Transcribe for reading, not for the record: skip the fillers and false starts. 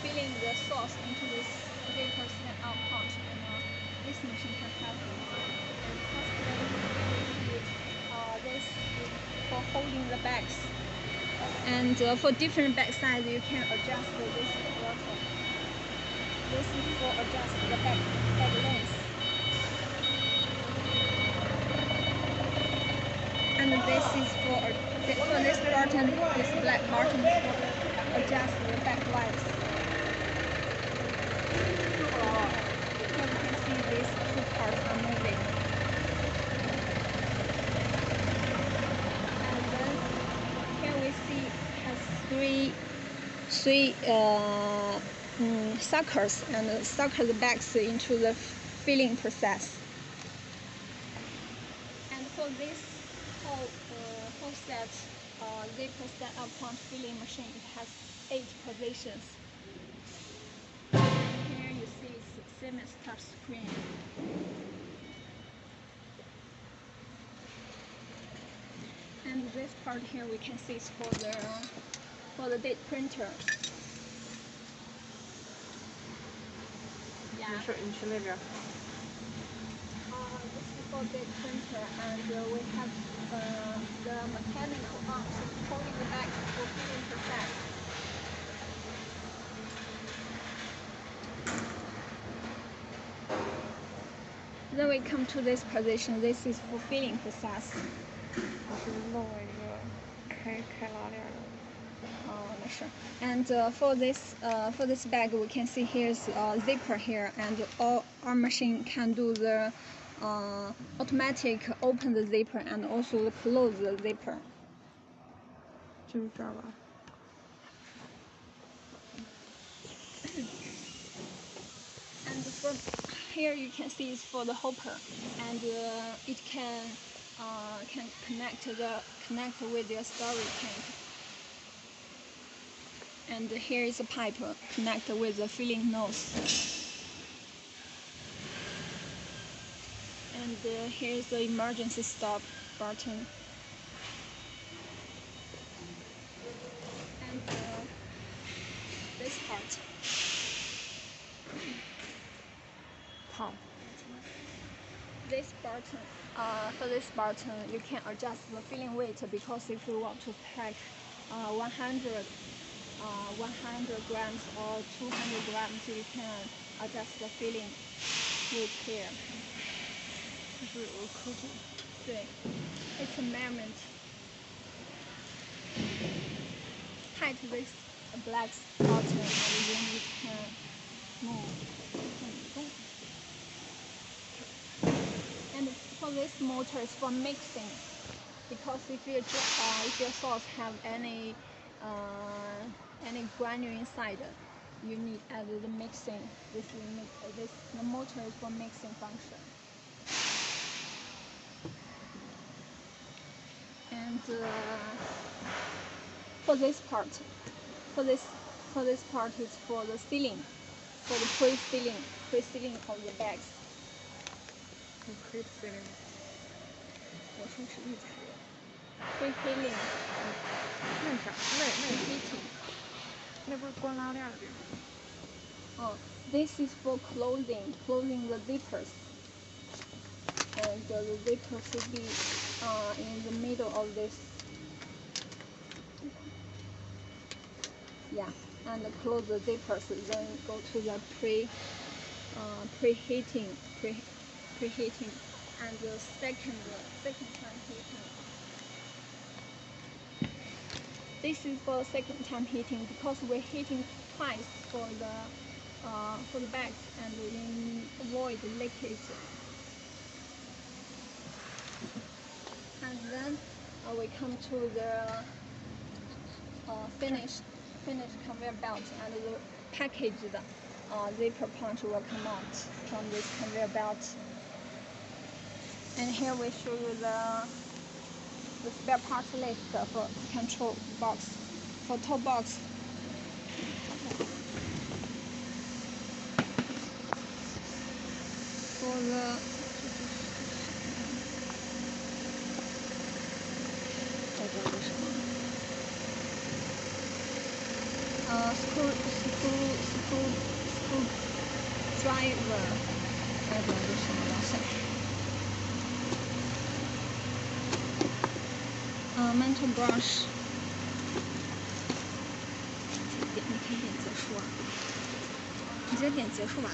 filling the sauce into this 3% out pouch, and this machine can help you. And firstly, this is for holding the bags, and for different bag size, you can adjust this throttle. This is for adjust the bag length. And this is for this button, this black button for adjust the back lights. Here you can see these two parts are moving. And then here we see it has three suckers, and sucker the bags into the filling process. And for this whole set, zipper stand-up punch filling machine, it has 8 positions. And here you see it's Siemens touch screen. And this part here we can see is for the date printer. 没事，你去那边。This is for date printer, and we have the mechanical arms holding the bag for filling process. Then we come to this position. This is for filling process. 我是漏了一个开拉链的。没事。And for this bag, we can see here's a zipper here, and our machine can do the automatic open the zipper and also close the zipper. 就是这儿吧。And for here you can see it's for the hopper, and it can connect with your storage tank. And here is a pipe connect with the filling nose. And here's the emergency stop button. And this part. This button, for this button, you can adjust the filling weight, because if you want to pack 100 grams or 200 grams, you can adjust the filling weight here. 这是有个刻度。对 ，it's a measurement. Tight this black button, and then you can move. And for this motor is for mixing, because if your sauce have any granule inside, you need add the mixing. The motor is for mixing function. And for this part is for the sealing, for the pre-sealing of the bags. Pre-sealing. 我说是预材料。Pre-sealing. 那啥，那那不是关拉链的地方。This is for closing the zippers. And the zipper should be in the middle of this. Yeah, and close the zippers. Then go to the preheating, and the second time heating. This is for second time heating, because we're heating twice for the bags, and we avoid leakage. And then we come to the finished conveyor belt, and the packaged zipper punch will come out from this conveyor belt. And here we show you the spare parts list for control box, for top box. For the screwdriver，我也不知道这是什么东西。mental brush， 你可以点结束啊，你直接点结束吧。